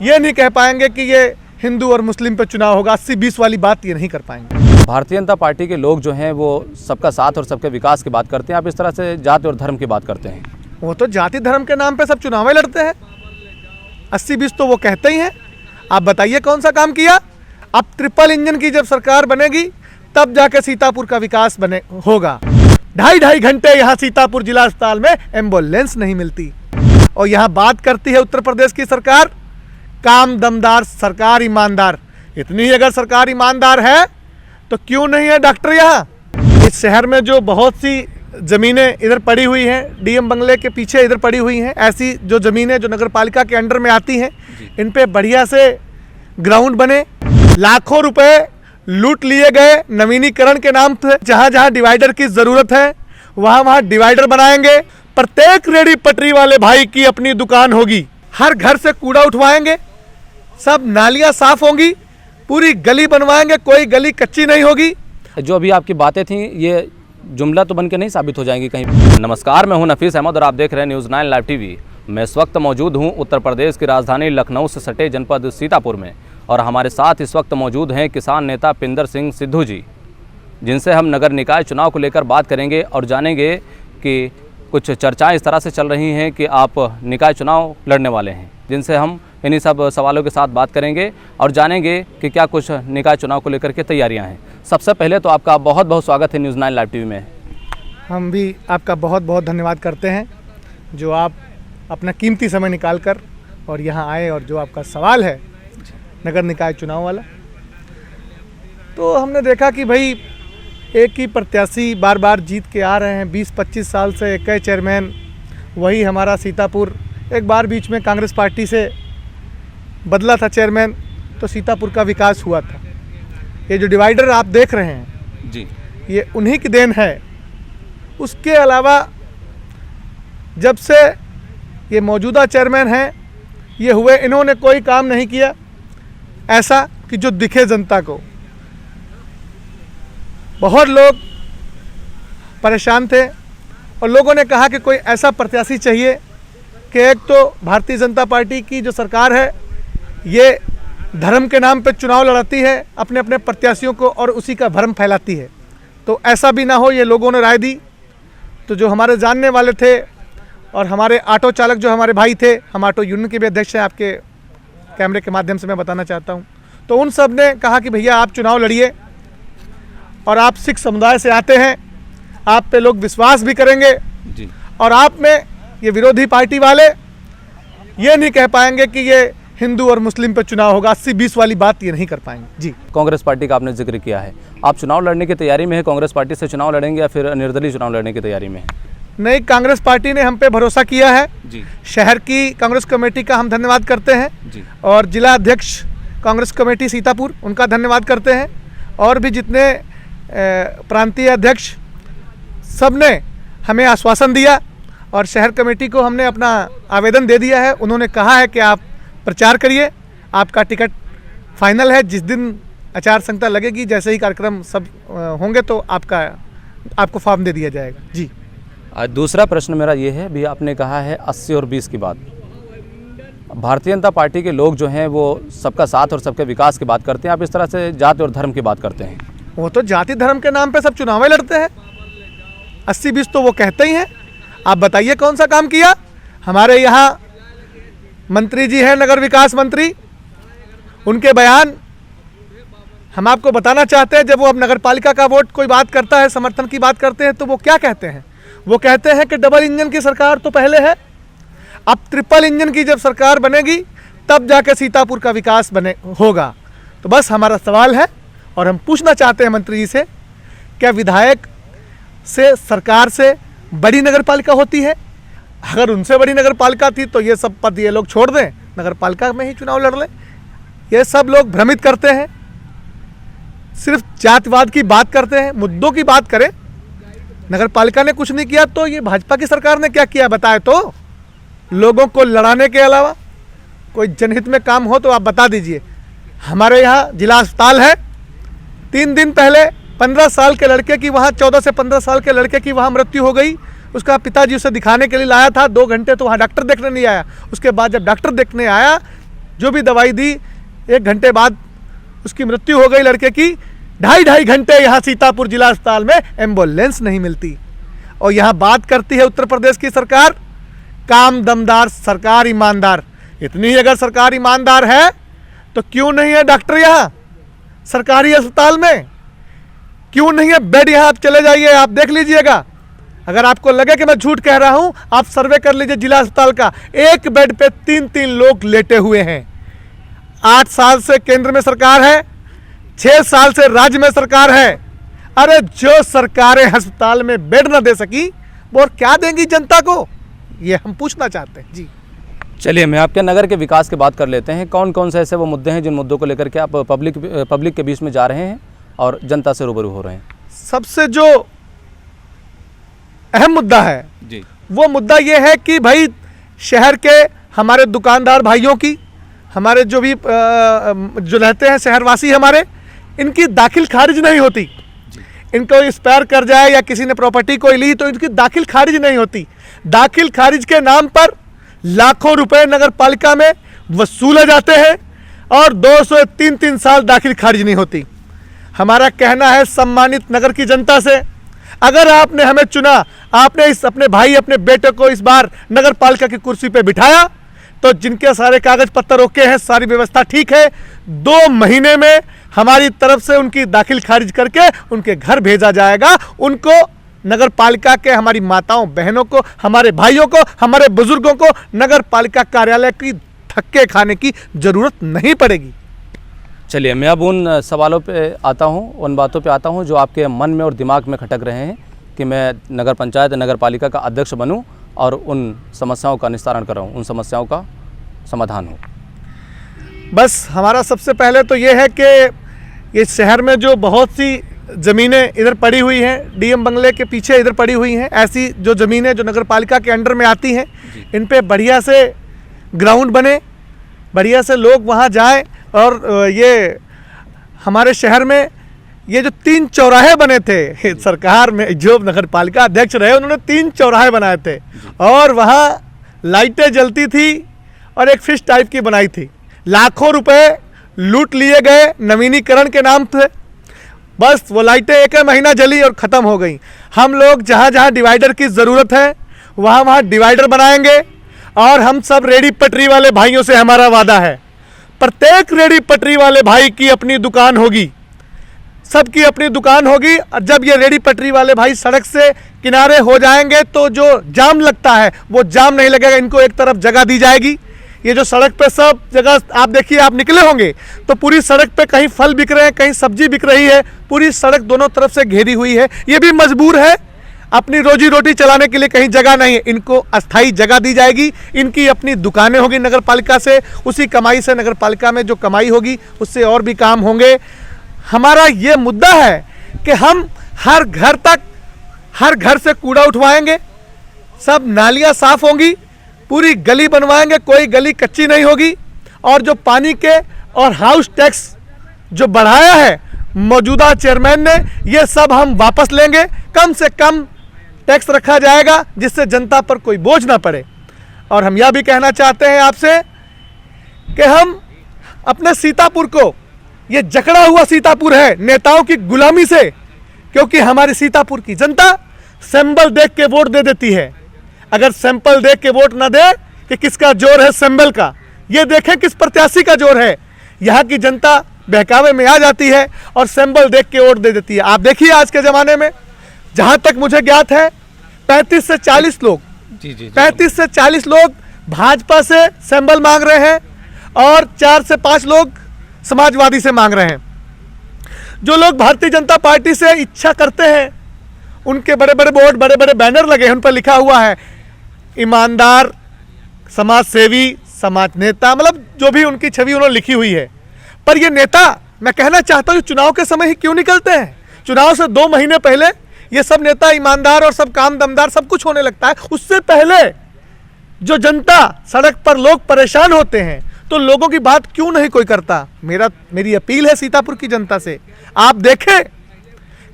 ये नहीं कह पाएंगे कि ये हिंदू और मुस्लिम पे चुनाव होगा। 80-20 वाली बात ये नहीं कर पाएंगे। भारतीय जनता पार्टी के लोग जो हैं वो सबका साथ और सबके विकास की बात करते हैं, आप इस तरह से जाति और धर्म की बात करते हैं। वो तो जाति धर्म के नाम पे सब चुनाव लड़ते हैं। 80-20 तो वो कहते ही हैं। आप बताइए कौन सा काम किया? अब ट्रिपल इंजन की जब सरकार बनेगी तब जाके सीतापुर का विकास होगा। 2.5 घंटे यहाँ सीतापुर जिला अस्पताल में एम्बुलेंस नहीं मिलती। और यहाँ बात करती है उत्तर प्रदेश की सरकार काम दमदार, सरकार ईमानदार। इतनी ही अगर सरकार ईमानदार है तो क्यों नहीं है डॉक्टर यहाँ? इस शहर में जो बहुत सी ज़मीनें इधर पड़ी हुई हैं, डीएम बंगले के पीछे इधर पड़ी हुई हैं, ऐसी जो ज़मीनें जो नगर पालिका के अंडर में आती हैं, इन पे बढ़िया से ग्राउंड बने। लाखों रुपए लूट लिए गए नवीनीकरण के नाम पे। जहाँ जहाँ डिवाइडर की ज़रूरत है वहाँ वहाँ डिवाइडर बनाएंगे। प्रत्येक रेडी पटरी वाले भाई की अपनी दुकान होगी। हर घर से कूड़ा उठवाएंगे, सब नालियाँ साफ होंगी, पूरी गली बनवाएंगे, कोई गली कच्ची नहीं होगी। जो अभी आपकी बातें थी ये जुमला तो बन के नहीं साबित हो जाएंगी कहीं। नमस्कार, मैं हूं नफीस अहमद और आप देख रहे हैं न्यूज़ 9 लाइव टीवी। मैं इस वक्त मौजूद हूं उत्तर प्रदेश की राजधानी लखनऊ से सटे जनपद सीतापुर में, और हमारे साथ इस वक्त मौजूद हैं किसान नेता पिंदर सिंह सिद्धू जी, जिनसे हम नगर निकाय चुनाव को लेकर बात करेंगे और जानेंगे कि कुछ चर्चाएं इस तरह से चल रही हैं कि आप निकाय चुनाव लड़ने वाले हैं, जिनसे हम इन्हीं सब सवालों के साथ बात करेंगे और जानेंगे कि क्या कुछ निकाय चुनाव को लेकर के तैयारियां हैं। सबसे पहले तो आपका बहुत बहुत स्वागत है न्यूज़ 9 लाइव टीवी में। हम भी आपका बहुत बहुत धन्यवाद करते हैं जो आप अपना कीमती समय निकाल कर और यहाँ आए, और जो आपका सवाल है नगर निकाय चुनाव वाला, तो हमने देखा कि भाई एक ही प्रत्याशी बार बार जीत के आ रहे हैं। 20-25 साल से एक ही चेयरमैन, वही हमारा सीतापुर। एक बार बीच में कांग्रेस पार्टी से बदला था चेयरमैन, तो सीतापुर का विकास हुआ था। ये जो डिवाइडर आप देख रहे हैं जी, ये उन्हीं की देन है। उसके अलावा जब से ये मौजूदा चेयरमैन हैं ये हुए, इन्होंने कोई काम नहीं किया ऐसा कि जो दिखे जनता को। बहुत लोग परेशान थे और लोगों ने कहा कि कोई ऐसा प्रत्याशी चाहिए कि एक तो भारतीय जनता पार्टी की जो सरकार है ये धर्म के नाम पे चुनाव लड़ाती है अपने अपने प्रत्याशियों को और उसी का भ्रम फैलाती है, तो ऐसा भी ना हो, ये लोगों ने राय दी। तो जो हमारे जानने वाले थे और हमारे ऑटो चालक जो हमारे भाई थे, हम ऑटो यूनियन के भी अध्यक्ष हैं, आपके कैमरे के माध्यम से मैं बताना चाहता हूं, तो उन सब ने कहा कि भैया आप चुनाव लड़िए और आप सिख समुदाय से आते हैं, आप पे लोग विश्वास भी करेंगे जी। और आप में ये विरोधी पार्टी वाले ये नहीं कह पाएंगे कि ये हिंदू और मुस्लिम पे चुनाव होगा। 80-20 वाली बात ये नहीं कर पाएंगे जी। कांग्रेस पार्टी का आपने जिक्र किया है, आप चुनाव लड़ने की तैयारी में है? कांग्रेस पार्टी से चुनाव लड़ेंगे या फिर निर्दलीय चुनाव लड़ने की तैयारी में है? नहीं, कांग्रेस पार्टी ने हम पे भरोसा किया है जी। शहर की कांग्रेस कमेटी का हम धन्यवाद करते हैं जी। और जिला अध्यक्ष कांग्रेस कमेटी सीतापुर उनका धन्यवाद करते हैं, और भी जितने प्रांतीय अध्यक्ष सब ने हमें आश्वासन दिया, और शहर कमेटी को हमने अपना आवेदन दे दिया है। उन्होंने कहा है कि आप प्रचार करिए, आपका टिकट फाइनल है। जिस दिन आचार संहिता लगेगी, जैसे ही कार्यक्रम सब होंगे तो आपको फॉर्म दे दिया जाएगा जी। दूसरा प्रश्न मेरा ये है, भी आपने कहा है 80 और 20 की बात। भारतीय जनता पार्टी के लोग जो हैं वो सबका साथ और सबके विकास की बात करते हैं, आप इस तरह से जाति और धर्म की बात करते हैं। वो तो जाति धर्म के नाम पे सब चुनाव लड़ते हैं। 80-20 तो वो कहते ही हैं। आप बताइए कौन सा काम किया? हमारे यहाँ मंत्री जी हैं नगर विकास मंत्री, उनके बयान हम आपको बताना चाहते हैं। जब वो अब नगर पालिका का वोट कोई बात करता है, समर्थन की बात करते हैं, तो वो क्या कहते हैं? वो कहते हैं कि डबल इंजन की सरकार तो पहले है, अब ट्रिपल इंजन की जब सरकार बनेगी तब जाके सीतापुर का विकास होगा। तो बस हमारा सवाल है और हम पूछना चाहते हैं मंत्री जी से, क्या विधायक से सरकार से बड़ी नगर पालिका होती है? अगर उनसे बड़ी नगर पालिका थी तो ये सब पद ये लोग छोड़ दें, नगर पालिका में ही चुनाव लड़ लें। ये सब लोग भ्रमित करते हैं, सिर्फ जातिवाद की बात करते हैं। मुद्दों की बात करें। नगर पालिका ने कुछ नहीं किया तो ये भाजपा की सरकार ने क्या किया बताए तो? लोगों को लड़ाने के अलावा कोई जनहित में काम हो तो आप बता दीजिए। हमारे यहाँ जिला अस्पताल है, 3 दिन पहले 15 साल के लड़के की वहाँ 14 से 15 साल के लड़के की वहाँ मृत्यु हो गई। उसका पिताजी उसे दिखाने के लिए लाया था, 2 घंटे तो वहाँ डॉक्टर देखने नहीं आया। उसके बाद जब डॉक्टर देखने आया जो भी दवाई दी 1 घंटे बाद उसकी मृत्यु हो गई लड़के की। 2.5 घंटे यहाँ सीतापुर जिला अस्पताल में एम्बुलेंस नहीं मिलती। और यहाँ बात करती है उत्तर प्रदेश की सरकार, काम दमदार सरकार, ईमानदार। इतनी ही अगर सरकार ईमानदार है तो क्यों नहीं है डॉक्टर यहाँ सरकारी अस्पताल में, क्यों नहीं है बेड? यहाँ आप चले जाइए, आप देख लीजिएगा। अगर आपको लगे कि मैं झूठ कह रहा हूँ, आप सर्वे कर लीजिए जिला अस्पताल का। एक बेड पे 3-3 लोग लेटे हुए हैं। 8 साल से केंद्र में सरकार है, 6 साल से राज्य में सरकार है। अरे जो सरकारें अस्पताल में बेड न दे सकी वो और क्या देंगी जनता को, ये हम पूछना चाहते हैं जी। चलिए, मैं आपके नगर के विकास की बात कर लेते हैं। कौन कौन से ऐसे वो मुद्दे हैं जिन मुद्दों को लेकर के आप पब्लिक के बीच में जा रहे हैं और जनता से रूबरू हो रहे हैं? सबसे जो अहम मुद्दा है जी, वो मुद्दा ये है कि भाई शहर के हमारे दुकानदार भाइयों की, हमारे जो भी जो रहते हैं शहरवासी हमारे, इनकी दाखिल खारिज नहीं होती। इनको एक्सपायर कर जाए या किसी ने प्रॉपर्टी कोई ली तो इनकी दाखिल खारिज नहीं होती। दाखिल खारिज के नाम पर लाखों रुपए नगर पालिका में वसूले जाते हैं और 2 से 3 साल दाखिल खारिज नहीं होती। हमारा कहना है सम्मानित नगर की जनता से, अगर आपने हमें चुना, आपने इस अपने भाई अपने बेटे को इस बार नगर पालिका की कुर्सी पे बिठाया, तो जिनके सारे कागज पत्तर ओके हैं, सारी व्यवस्था ठीक है, 2 महीने में हमारी तरफ से उनकी दाखिल खारिज करके उनके घर भेजा जाएगा। उनको नगर पालिका के, हमारी माताओं बहनों को, हमारे भाइयों को, हमारे बुजुर्गों को नगर पालिका कार्यालय की धक्के खाने की जरूरत नहीं पड़ेगी। चलिए, मैं अब उन सवालों पे आता हूँ, उन बातों पे आता हूँ जो आपके मन में और दिमाग में खटक रहे हैं कि मैं नगर पंचायत, नगर पालिका का अध्यक्ष बनूँ और उन समस्याओं का निस्तारण कराऊँ, उन समस्याओं का समाधान हो। बस हमारा सबसे पहले तो ये है कि ये शहर में जो बहुत सी ज़मीनें इधर पड़ी हुई हैं, डीएम बंगले के पीछे इधर पड़ी हुई हैं, ऐसी जो ज़मीनें जो नगर पालिका के अंडर में आती हैं, इन पे बढ़िया से ग्राउंड बने, बढ़िया से लोग वहाँ जाएं। और ये हमारे शहर में ये जो 3 चौराहे बने थे, सरकार में जो नगर पालिका अध्यक्ष रहे उन्होंने 3 चौराहे बनाए थे और वहाँ लाइटें जलती थी और एक फिश टाइप की बनाई थी। लाखों रुपए लूट लिए गए नवीनीकरण के नाम पे। बस वो लाइटें 1 महीना जली और ख़त्म हो गई। हम लोग जहाँ जहाँ डिवाइडर की ज़रूरत है वहाँ वहाँ डिवाइडर बनाएंगे और हम सब रेडी पटरी वाले भाइयों से हमारा वादा है, प्रत्येक रेडी पटरी वाले भाई की अपनी दुकान होगी, सबकी अपनी दुकान होगी। और जब ये रेडी पटरी वाले भाई सड़क से किनारे हो जाएंगे तो जो जाम लगता है वो जाम नहीं लगेगा, इनको एक तरफ जगह दी जाएगी। ये जो सड़क पे सब जगह आप देखिए, आप निकले होंगे तो पूरी सड़क पे कहीं फल बिक रहे हैं, कहीं सब्जी बिक रही है, पूरी सड़क दोनों तरफ से घेरी हुई है। ये भी मजबूर है, अपनी रोजी रोटी चलाने के लिए कहीं जगह नहीं है, इनको अस्थाई जगह दी जाएगी। इनकी अपनी दुकानें होगी नगर पालिका से, उसी कमाई से नगर पालिका में जो कमाई होगी उससे और भी काम होंगे। हमारा ये मुद्दा है कि हम हर घर तक, हर घर से कूड़ा उठवाएंगे, सब नालियाँ साफ होंगी, पूरी गली बनवाएंगे, कोई गली कच्ची नहीं होगी। और जो पानी के और हाउस टैक्स जो बढ़ाया है मौजूदा चेयरमैन ने, ये सब हम वापस लेंगे। कम से कम टैक्स रखा जाएगा जिससे जनता पर कोई बोझ ना पड़े। और हम यह भी कहना चाहते हैं आपसे कि हम अपने सीतापुर को, ये जकड़ा हुआ सीतापुर है नेताओं की गुलामी से, क्योंकि हमारी सीतापुर की जनता सिंबल देख के वोट दे देती है। अगर सैंपल देख के वोट ना दे कि किसका जोर है सिंबल का, ये देखें किस प्रत्याशी का जोर है। यहाँ की जनता बहकावे में आ जाती है और सिंबल देख के वोट दे देती है। आप देखिए आज के ज़माने में, जहाँ तक मुझे ज्ञात है, 35 से 40 लोग, 35 से 40 लोग भाजपा से सिंबल मांग रहे हैं और 4 से 5 लोग समाजवादी से मांग रहे हैं। जो लोग भारतीय जनता पार्टी से इच्छा करते हैं, उनके बड़े बड़े बोर्ड, बड़े बड़े बैनर लगे हैं, उन पर लिखा हुआ है ईमानदार, समाज सेवी, समाज नेता, मतलब जो भी उनकी छवि उन्होंने लिखी हुई है। पर ये नेता, मैं कहना चाहता हूँ, चुनाव के समय ही क्यों निकलते हैं? चुनाव से 2 महीने पहले ये सब नेता ईमानदार और सब काम दमदार सब कुछ होने लगता है। उससे पहले जो जनता, सड़क पर लोग परेशान होते हैं तो लोगों की बात क्यों नहीं कोई करता? मेरी अपील है सीतापुर की जनता से, आप देखें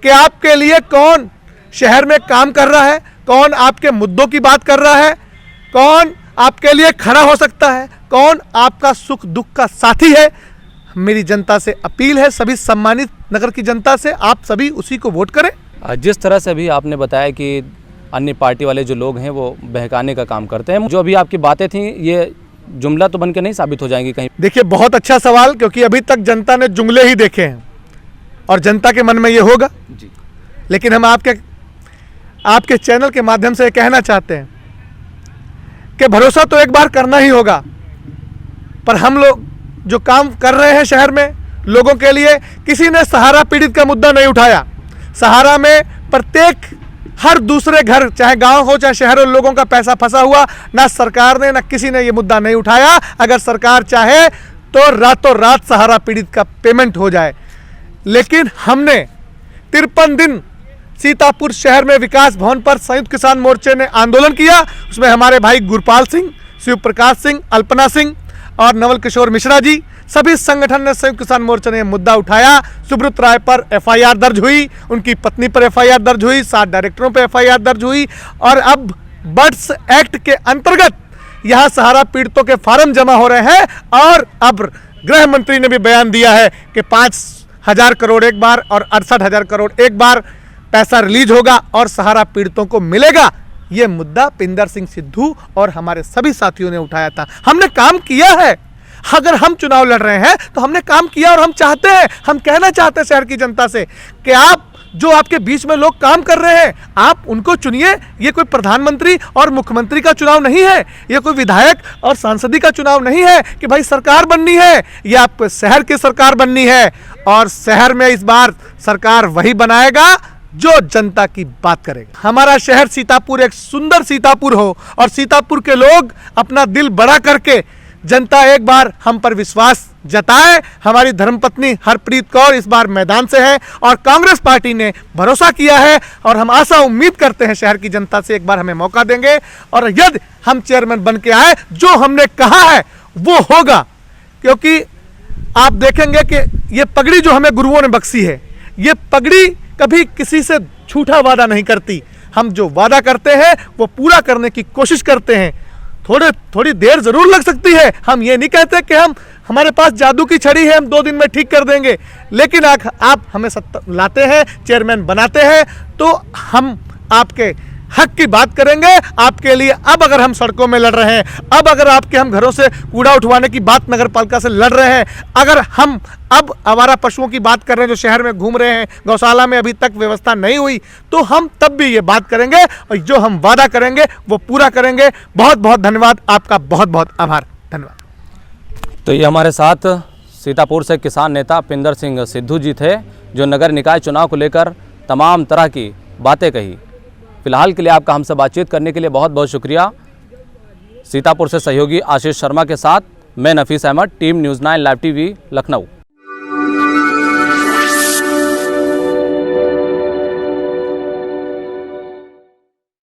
कि आपके लिए कौन शहर में काम कर रहा है, कौन आपके मुद्दों की बात कर रहा है, कौन आपके लिए खड़ा हो सकता है, कौन आपका सुख दुख का साथी है। मेरी जनता से अपील है, सभी सम्मानित नगर की जनता से, आप सभी उसी को वोट करें। जिस तरह से अभी आपने बताया कि अन्य पार्टी वाले जो लोग हैं वो बहकाने का काम करते हैं, जो अभी आपकी बातें थी ये जुमला तो बन के नहीं साबित हो जाएंगी कहीं? देखिए, बहुत अच्छा सवाल, क्योंकि अभी तक जनता ने जुमले ही देखे हैं और जनता के मन में ये होगा जी। लेकिन हम आपके चैनल के माध्यम से कहना चाहते हैं कि भरोसा तो एक बार करना ही होगा, पर हम लोग जो काम कर रहे हैं शहर में लोगों के लिए, किसी ने सहारा पीड़ित का मुद्दा नहीं उठाया। सहारा में प्रत्येक हर दूसरे घर, चाहे गांव हो चाहे शहर हो, लोगों का पैसा फंसा हुआ, ना सरकार ने ना किसी ने ये मुद्दा नहीं उठाया। अगर सरकार चाहे तो रातों रात सहारा पीड़ित का पेमेंट हो जाए, लेकिन हमने 53 दिन सीतापुर शहर में विकास भवन पर संयुक्त किसान मोर्चे ने आंदोलन किया। उसमें हमारे भाई गुरपाल सिंह, शिव प्रकाश सिंह, अल्पना सिंह और नवल किशोर मिश्रा जी, सभी संगठन ने, संयुक्त किसान मोर्चे ने मुद्दा उठाया। सुब्रत राय पर एफआईआर दर्ज हुई, उनकी पत्नी पर एफआईआर दर्ज हुई, 7 डायरेक्टरों पर एफआईआर दर्ज हुई और अब बर्ड्स एक्ट के अंतर्गत यहां सहारा पीड़ितों के फार्म जमा हो रहे हैं। और अब गृह मंत्री ने भी बयान दिया है कि 5,000 करोड़ एक बार और 68,000 करोड़ एक बार पैसा रिलीज होगा और सहारा पीड़ितों को मिलेगा। यह मुद्दा पिंदर सिंह सिद्धू और हमारे सभी साथियों ने उठाया था। हमने काम किया है। अगर हम चुनाव लड़ रहे हैं तो हमने काम किया और हम चाहते हैं, हम कहना चाहते हैं शहर की जनता से कि आप जो आपके बीच में लोग काम कर रहे हैं, आप उनको चुनिए। ये कोई प्रधानमंत्री और मुख्यमंत्री का चुनाव नहीं है, ये कोई विधायक और सांसदी का चुनाव नहीं है कि भाई सरकार बननी है। ये आप शहर की सरकार बननी है और शहर में इस बार सरकार वही बनाएगा जो जनता की बात करेगा। हमारा शहर सीतापुर एक सुंदर सीतापुर हो और सीतापुर के लोग अपना दिल बड़ा करके, जनता एक बार हम पर विश्वास जताए। हमारी धर्मपत्नी हरप्रीत कौर इस बार मैदान से है और कांग्रेस पार्टी ने भरोसा किया है और हम आशा उम्मीद करते हैं शहर की जनता से एक बार हमें मौका देंगे और यदि हम चेयरमैन बन के आए, जो हमने कहा है वो होगा। क्योंकि आप देखेंगे कि ये पगड़ी जो हमें गुरुओं ने बख्शी है, ये पगड़ी कभी किसी से झूठा वादा नहीं करती। हम जो वादा करते हैं वो पूरा करने की कोशिश करते हैं। थोड़ी देर जरूर लग सकती है, हम ये नहीं कहते कि हमारे पास जादू की छड़ी है, हम 2 दिन में ठीक कर देंगे, लेकिन आप हमें लाते हैं, चेयरमैन बनाते हैं तो हम आपके हक की बात करेंगे आपके लिए। अब अगर हम सड़कों में लड़ रहे हैं, अब अगर आपके हम घरों से कूड़ा उठवाने की बात नगर पालिका से लड़ रहे हैं, अगर हम अब आवारा पशुओं की बात कर रहे हैं जो शहर में घूम रहे हैं, गौशाला में अभी तक व्यवस्था नहीं हुई, तो हम तब भी ये बात करेंगे और जो हम वादा करेंगे वो पूरा करेंगे। बहुत बहुत धन्यवाद, आपका बहुत बहुत आभार, धन्यवाद। तो ये हमारे साथ सीतापुर से किसान नेता पिंदर सिंह सिद्धू जी थे, जो नगर निकाय चुनाव को लेकर तमाम तरह की बातें कही। फिलहाल के लिए आपका हमसे बातचीत करने के लिए बहुत बहुत शुक्रिया। सीतापुर से सहयोगी आशीष शर्मा के साथ मैं Nafees Ahmad, team news 9 live TV, Lucknow.